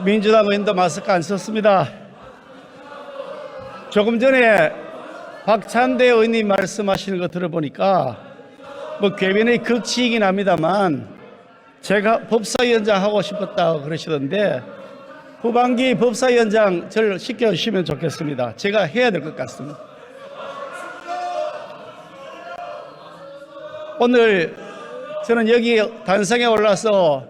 민주당 의원도 마스크 안 썼습니다. 조금 전에 박찬대 의원님 말씀하시는 거 들어보니까 뭐 궤변의 극치이긴 합니다만 제가 법사위원장 하고 싶었다고 그러시던데 후반기 법사위원장 저를 시켜주시면 좋겠습니다. 제가 해야 될 것 같습니다. 오늘 저는 여기 단상에 올라서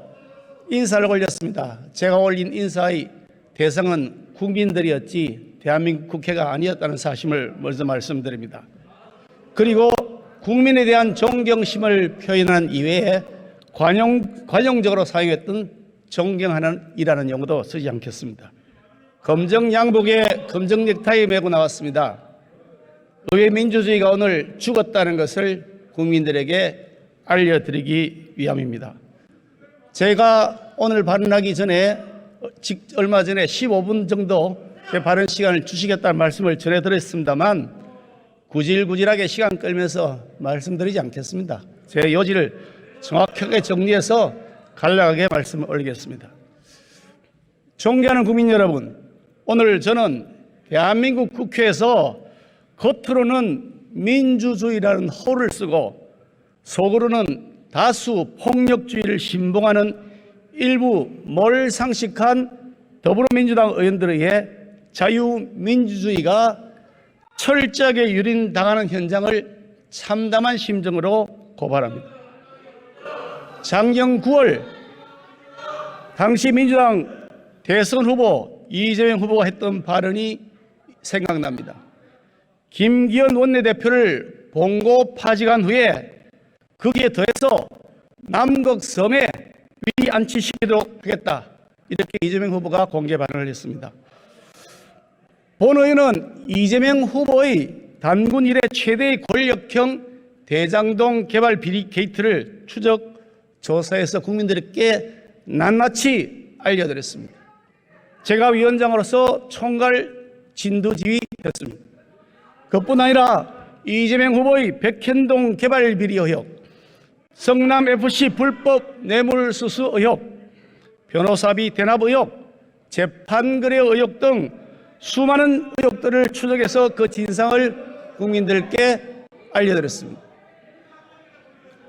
인사를 올렸습니다. 제가 올린 인사의 대상은 국민들이었지 대한민국 국회가 아니었다는 사실을 먼저 말씀드립니다. 그리고 국민에 대한 존경심을 표현한 이외에 관용적으로 사용했던 존경하는이라는 용어도 쓰지 않겠습니다. 검정 양복에 검정 넥타이 메고 나왔습니다. 의회 민주주의가 오늘 죽었다는 것을 국민들에게 알려드리기 위함입니다. 제가 오늘 발언하기 전에 얼마 전에 15분 정도 제 발언 시간을 주시겠다는 말씀을 전해드렸습니다만 구질구질하게 시간 끌면서 말씀드리지 않겠습니다. 제 요지를 정확하게 정리해서 간략하게 말씀을 올리겠습니다. 존경하는 국민 여러분, 오늘 저는 대한민국 국회에서 겉으로는 민주주의라는 호를 쓰고 속으로는 다수 폭력주의를 신봉하는 일부 몰상식한 더불어민주당 의원들에 의해 자유민주주의가 철저하게 유린당하는 현장을 참담한 심정으로 고발합니다. 작년 9월 당시 민주당 대선 후보 이재명 후보가 했던 발언이 생각납니다. 김기현 원내대표를 봉고 파직한 후에 거기에 더해서 남극섬에 위리 안치시키도록 하겠다. 이렇게 이재명 후보가 공개 발언을 했습니다. 본 의원은 이재명 후보의 단군 이래 최대의 권력형 대장동 개발 비리 게이트를 추적 조사해서 국민들께 낱낱이 알려드렸습니다. 제가 위원장으로서 총괄 진두지휘했습니다. 그뿐 아니라 이재명 후보의 백현동 개발 비리 의혹, 성남FC 불법 뇌물수수 의혹, 변호사비 대납 의혹, 재판거래 의혹 등 수많은 의혹들을 추적해서 그 진상을 국민들께 알려드렸습니다.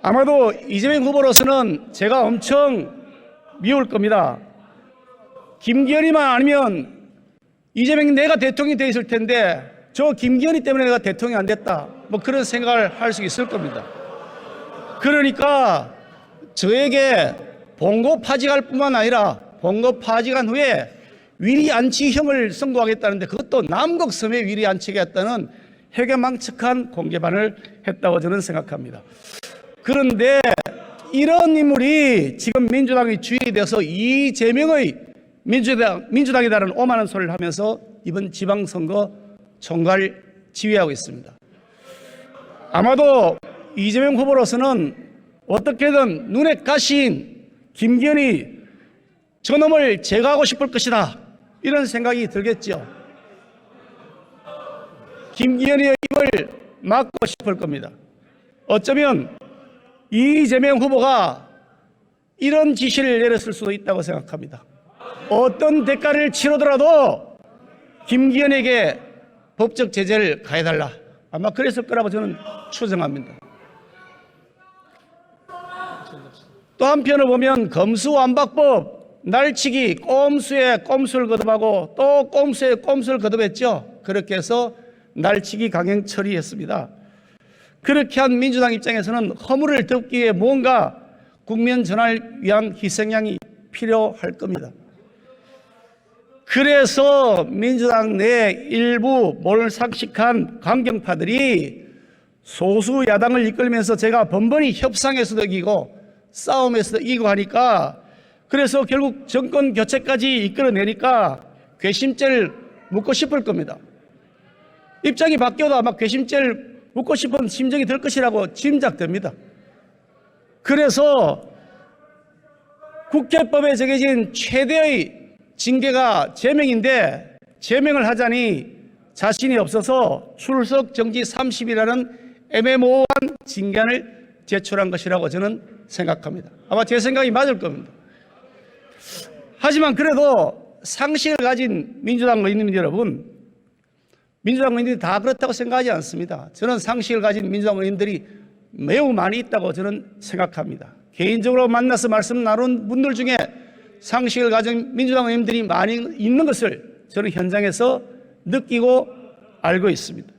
아마도 이재명 후보로서는 제가 엄청 미울 겁니다. 김기현이만 아니면 이재명이 내가 대통령이 돼 있을 텐데 저 김기현이 때문에 내가 대통령이 안 됐다. 뭐 그런 생각을 할 수 있을 겁니다. 그러니까 저에게 봉고 파직할 뿐만 아니라 봉고 파직한 후에 위리 안치형을 선고하겠다는데 그것도 남극섬에 위리 안치겠다는 해괴망측한 공개반을 했다고 저는 생각합니다. 그런데 이런 인물이 지금 민주당의 주인이 되어서 이재명의 민주당이라는 오만한 소리를 하면서 이번 지방선거 총괄 지휘하고 있습니다. 아마도 이재명 후보로서는 어떻게든 눈에 가시인 김기현이 저놈을 제거하고 싶을 것이다. 이런 생각이 들겠죠. 김기현의 입을 막고 싶을 겁니다. 어쩌면 이재명 후보가 이런 지시를 내렸을 수도 있다고 생각합니다. 어떤 대가를 치르더라도 김기현에게 법적 제재를 가해달라. 아마 그랬을 거라고 저는 추정합니다. 또 한편으로 보면 검수완박법, 날치기, 꼼수에 꼼수를 거듭하고 또 꼼수에 꼼수를 거듭했죠. 그렇게 해서 날치기 강행 처리했습니다. 그렇게 한 민주당 입장에서는 허물을 덮기 위해 뭔가 국면 전환을 위한 희생양이 필요할 겁니다. 그래서 민주당 내 일부 몰상식한 강경파들이 소수 야당을 이끌면서 제가 번번이 협상에서도 이기고 싸움에서도 이기고 하니까 그래서 결국 정권 교체까지 이끌어내니까 괘씸죄를 묻고 싶을 겁니다. 입장이 바뀌어도 아마 괘씸죄를 묻고 싶은 심정이 들 것이라고 짐작됩니다. 그래서 국회법에 정해진 최대의 징계가 제명인데 제명을 하자니 자신이 없어서 출석 정지 30이라는 애매모호한 징계안을 제출한 것이라고 저는 생각합니다. 아마 제 생각이 맞을 겁니다. 하지만 그래도 상식을 가진 민주당 의원님 여러분, 민주당 의원들이 다 그렇다고 생각하지 않습니다. 저는 상식을 가진 민주당 의원들이 매우 많이 있다고 저는 생각합니다. 개인적으로 만나서 말씀 나눈 분들 중에 상식을 가진 민주당 의원들이 많이 있는 것을 저는 현장에서 느끼고 알고 있습니다.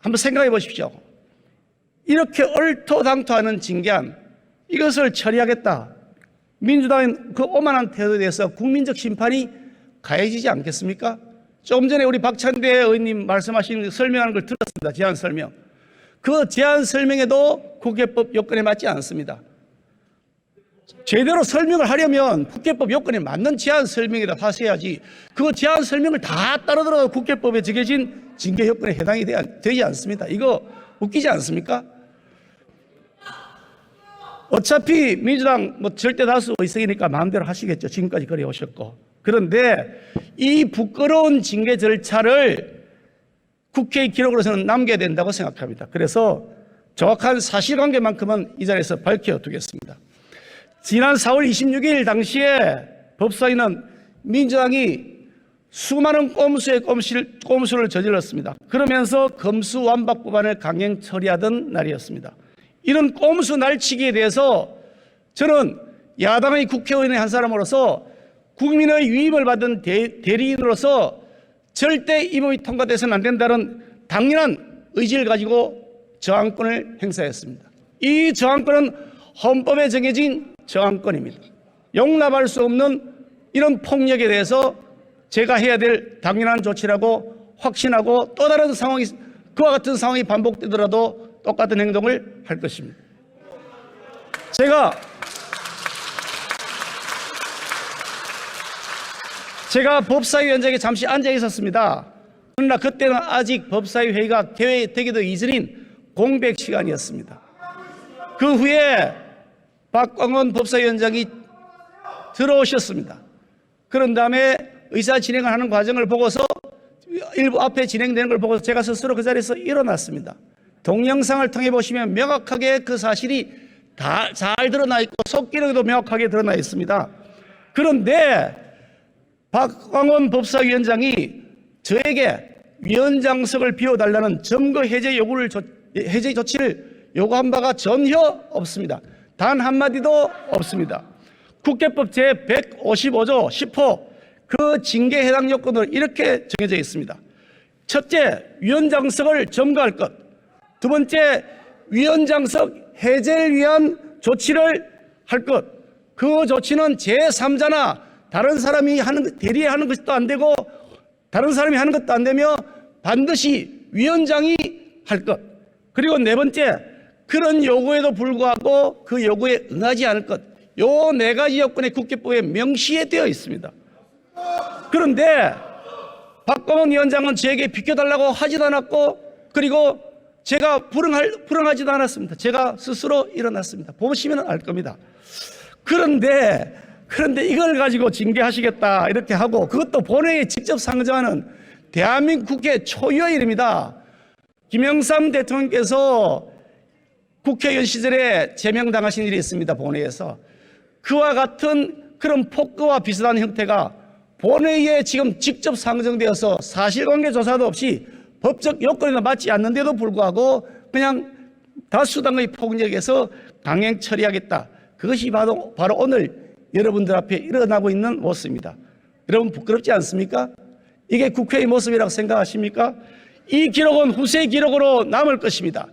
한번 생각해 보십시오. 이렇게 얼토당토하는 징계안, 이것을 처리하겠다. 민주당의 그 오만한 태도에 대해서 국민적 심판이 가해지지 않겠습니까? 조금 전에 우리 박찬대 의원님 말씀하신 설명하는 걸 들었습니다. 제안 설명. 그 제안 설명에도 국회법 요건에 맞지 않습니다. 제대로 설명을 하려면 국회법 요건에 맞는 제안 설명이라 하셔야지, 그 제안 설명을 다 따르더라도 국회법에 정해진 징계 요건에 해당이 되지 않습니다. 이거 웃기지 않습니까? 어차피 민주당 절대 다수 의석이니까 마음대로 하시겠죠. 지금까지 그래 오셨고. 그런데 이 부끄러운 징계 절차를 국회의 기록으로서는 남겨야 된다고 생각합니다. 그래서 정확한 사실관계만큼은 이 자리에서 밝혀두겠습니다. 지난 4월 26일 당시에 법사위는 민주당이 수많은 꼼수의 꼼수를 저질렀습니다. 그러면서 검수완박 법안을 강행 처리하던 날이었습니다. 이런 꼼수 날치기에 대해서 저는 야당의 국회의원의 한 사람으로서 국민의 위임을 받은 대리인으로서 절대 이 법이 통과돼서는 안 된다는 당연한 의지를 가지고 저항권을 행사했습니다. 이 저항권은 헌법에 정해진 저항권입니다. 용납할 수 없는 이런 폭력에 대해서 제가 해야 될 당연한 조치라고 확신하고, 또 다른 상황이, 그와 같은 상황이 반복되더라도 똑같은 행동을 할 것입니다. 제가 법사위 현장에 잠시 앉아 있었습니다. 그러나 그때는 아직 법사위 회의가 개회되기도 이전인 공백 시간이었습니다. 그 후에 박광원 법사위원장이 들어오셨습니다. 그런 다음에 의사 진행을 하는 과정을 보고서, 일부 앞에 진행되는 걸 보고서 제가 스스로 그 자리에서 일어났습니다. 동영상을 통해 보시면 명확하게 그 사실이 다 잘 드러나 있고 속기록에도 명확하게 드러나 있습니다. 그런데 박광원 법사위원장이 저에게 위원장석을 비워달라는 점거 해제 조치를 요구한 바가 전혀 없습니다. 단 한마디도 없습니다. 국회법 제155조 10호 그 징계 해당 요건으로 이렇게 정해져 있습니다. 첫째, 위원장석을 점거할 것. 두 번째, 위원장석 해제를 위한 조치를 할 것. 그 조치는 제3자나 다른 사람이 대리하는 것도 안 되고 다른 사람이 하는 것도 안 되며 반드시 위원장이 할 것. 그리고 네 번째, 그런 요구에도 불구하고 그 요구에 응하지 않을 것. 요 네 가지 요건이 국회법에 명시에 되어 있습니다. 그런데 박광원 위원장은 저에게 비켜달라고 하지도 않았고, 그리고 제가 불응하지도 않았습니다. 제가 스스로 일어났습니다. 보시면 알 겁니다. 그런데 이걸 가지고 징계하시겠다 이렇게 하고, 그것도 본회의에 직접 상정하는 대한민국 국회 초유의 일입니다. 김영삼 대통령께서 국회의원 시절에 제명당하신 일이 있습니다. 본회의에서. 그와 같은 그런 폭거와 비슷한 형태가 본회의에 지금 직접 상정되어서 사실관계 조사도 없이 법적 요건에도 맞지 않는데도 불구하고 그냥 다수당의 폭력에서 강행 처리하겠다. 그것이 바로 오늘 여러분들 앞에 일어나고 있는 모습입니다. 여러분 부끄럽지 않습니까? 이게 국회의 모습이라고 생각하십니까? 이 기록은 후세 기록으로 남을 것입니다.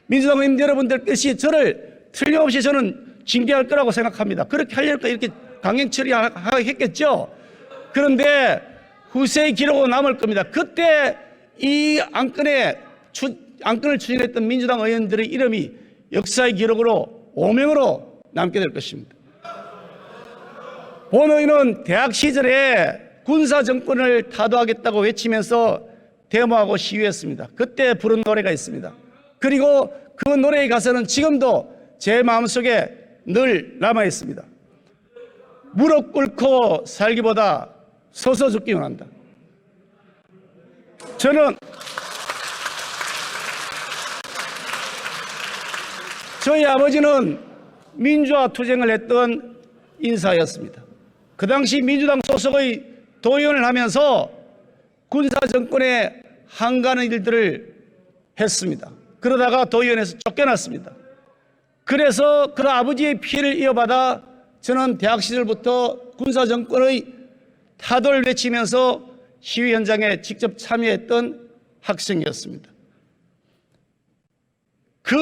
민주당 의원 여러분들께서 저를 틀림없이 저는 징계할 거라고 생각합니다. 그렇게 하려니까 이렇게 강행 처리하겠죠. 그런데 후세의 기록으로 남을 겁니다. 그때 이 안건을 추진했던 민주당 의원들의 이름이 역사의 기록으로 오명으로 남게 될 것입니다. 본의원은 대학 시절에 군사정권을 타도하겠다고 외치면서 데모하고 시위했습니다. 그때 부른 노래가 있습니다. 그리고 그 노래의 가사는 지금도 제 마음속에 늘 남아 있습니다. 무릎 꿇고 살기보다 서서 죽기 원한다. 저희 아버지는 민주화 투쟁을 했던 인사였습니다. 그 당시 민주당 소속의 도의원을 하면서 군사정권에 항가하는 일들을 했습니다. 그러다가 도의원에서 쫓겨났습니다. 그래서 그 아버지의 피해를 이어받아 저는 대학 시절부터 군사정권의 타도를 외치면서 시위 현장에 직접 참여했던 학생이었습니다. 그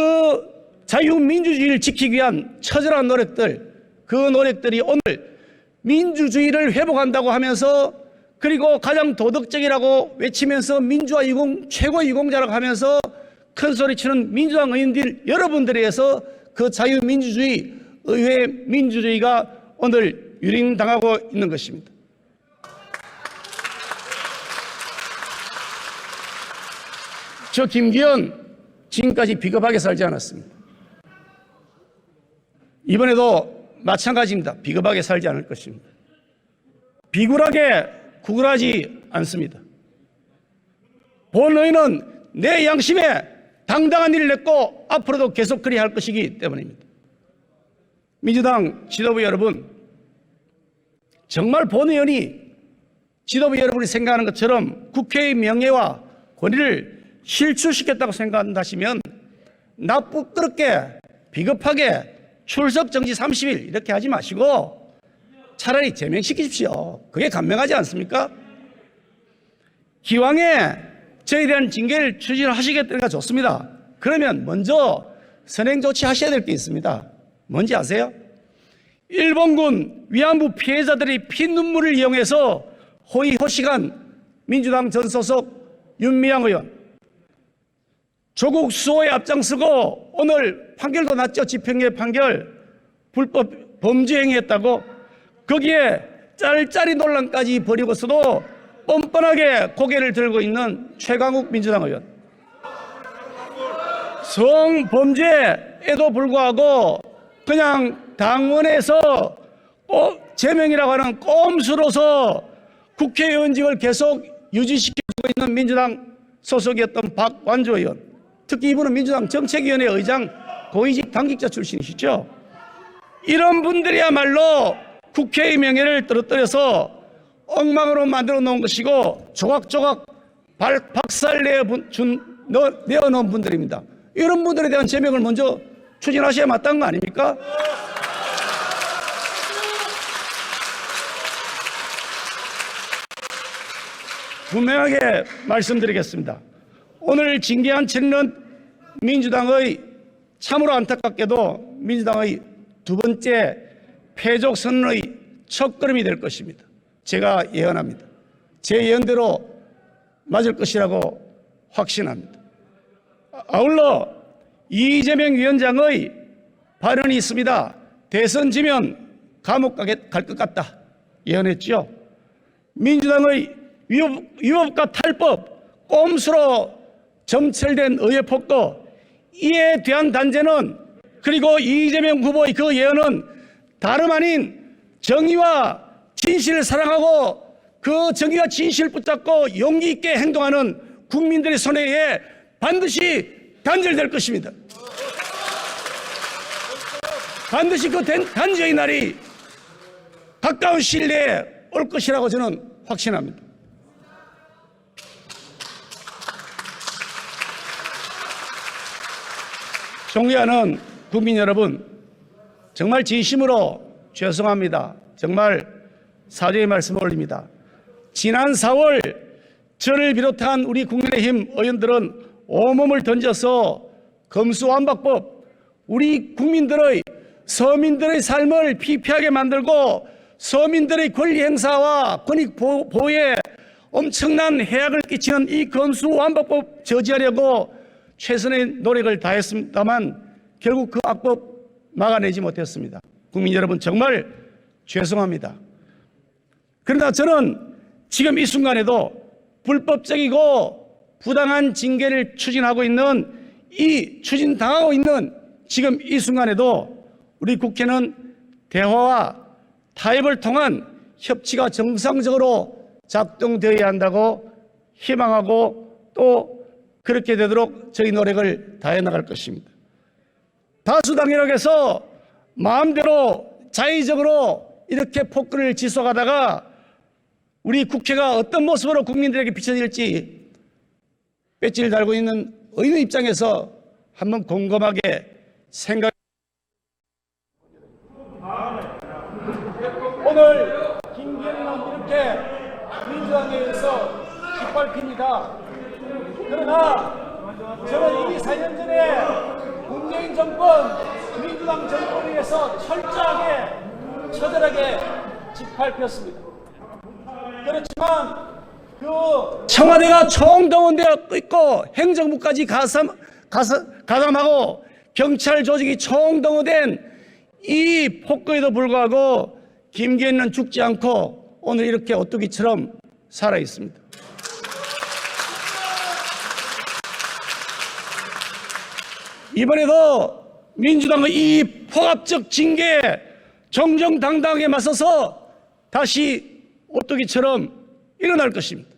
자유민주주의를 지키기 위한 처절한 노력들, 그 노력들이 오늘 민주주의를 회복한다고 하면서, 그리고 가장 도덕적이라고 외치면서 민주화 유공, 최고 유공자라고 하면서 큰 소리치는 민주당 의원들 여러분들에 의해서 그 자유민주주의, 의회 민주주의가 오늘 유린당하고 있는 것입니다. 저 김기현 지금까지 비겁하게 살지 않았습니다. 이번에도 마찬가지입니다. 비겁하게 살지 않을 것입니다. 비굴하게 구걸하지 않습니다. 본의는 내 양심에 당당한 일을 냈고 앞으로도 계속 그리 할 것이기 때문입니다. 민주당 지도부 여러분, 정말 본의원이 지도부 여러분이 생각하는 것처럼 국회의 명예와 권위를 실추시켰다고 생각한다시면 나쁘게 비겁하게 출석 정지 30일 이렇게 하지 마시고 차라리 제명시키십시오. 그게 간명하지 않습니까? 기왕에 저에 대한 징계를 추진하시겠다니까 좋습니다. 그러면 먼저 선행 조치하셔야 될 게 있습니다. 뭔지 아세요? 일본군 위안부 피해자들이 피눈물을 이용해서 호의호식한 민주당 전 소속 윤미향 의원, 조국 수호에 앞장서고 오늘 판결도 났죠. 집행유예 판결, 불법 범죄 행위했다고. 거기에 짤짤이 논란까지 벌이고서도 뻔뻔하게 고개를 들고 있는 최강욱 민주당 의원, 성범죄에도 불구하고 그냥 당원에서 제명이라고 하는 꼼수로서 국회의원직을 계속 유지시키고 있는 민주당 소속이었던 박완주 의원, 특히 이분은 민주당 정책위원회 의장 고위직 당직자 출신이시죠. 이런 분들이야말로 국회의 명예를 떨어뜨려서 엉망으로 만들어 놓은 것이고 조각조각 박살 내어놓은 분들입니다. 이런 분들에 대한 제명을 먼저 추진하셔야 마땅한 거 아닙니까? 분명하게 말씀드리겠습니다. 오늘 징계한 처리는 민주당의 참으로 안타깝게도 민주당의 두 번째 패족 선언의 첫걸음이 될 것입니다. 제가 예언합니다. 제 예언대로 맞을 것이라고 확신합니다. 아울러 이재명 위원장의 발언이 있습니다. 대선 지면 감옥 갈 것 같다 예언했죠. 민주당의 위법과 탈법, 꼼수로 점철된 의회 폭도, 이에 대한 단죄는, 그리고 이재명 후보의 그 예언은 다름 아닌 정의와 진실을 사랑하고 그 정의와 진실을 붙잡고 용기 있게 행동하는 국민들의 손에 의해 반드시 단절될 것입니다. 반드시 그 단죄의 날이 가까운 시일 내에 올 것이라고 저는 확신합니다. 존경하는 국민 여러분, 정말 진심으로 죄송합니다. 정말 사죄의 말씀을 올립니다. 지난 4월 저를 비롯한 우리 국민의힘 의원들은 온몸을 던져서 검수완박법, 우리 국민들의 서민들의 삶을 피폐하게 만들고 서민들의 권리 행사와 권익 보호에 엄청난 해악을 끼치는 이 검수완박법 저지하려고 최선의 노력을 다했습니다만 결국 그 악법 막아내지 못했습니다. 국민 여러분, 정말 죄송합니다. 그러나 저는 지금 이 순간에도 불법적이고 부당한 징계를 추진하고 있는, 이 추진당하고 있는 지금 이 순간에도 우리 국회는 대화와 타협을 통한 협치가 정상적으로 작동되어야 한다고 희망하고 또 그렇게 되도록 저희 노력을 다해 나갈 것입니다. 다수당이라고 해서 마음대로 자의적으로 이렇게 폭거를 지속하다가 우리 국회가 어떤 모습으로 국민들에게 비춰질지 배지를 달고 있는 의원 입장에서 한번 곰곰하게 생각. 오늘 김기현은 이렇게 민주당에 의해서 짓밟힙니다. 그러나 저는 이미 4년 전에 문재인 정권, 민주당 정권에 의해서 철저하게, 처절하게 짓밟혔습니다. 그렇지만 청와대가 총동원되어 있고 행정부까지 가담하고 경찰 조직이 총동원된 이 폭거에도 불구하고 김기현은 죽지 않고 오늘 이렇게 오뚜기처럼 살아 있습니다. 이번에도 민주당의 이 폭압적 징계에 정정당당하게 맞서서 다시 오뚜기처럼 일어날 것입니다.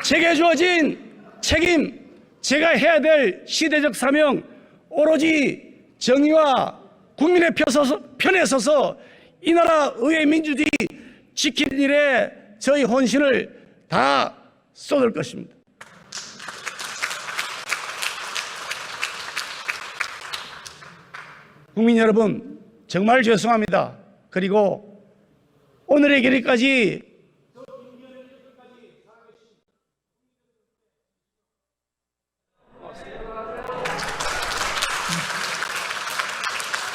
제게 주어진 책임, 제가 해야 될 시대적 사명, 오로지 정의와 국민의 편에 서서 이 나라 의회 민주주의 지킬 일에 저희 혼신을 다 쏟을 것입니다. 국민 여러분, 정말 죄송합니다. 그리고 오늘의 결의까지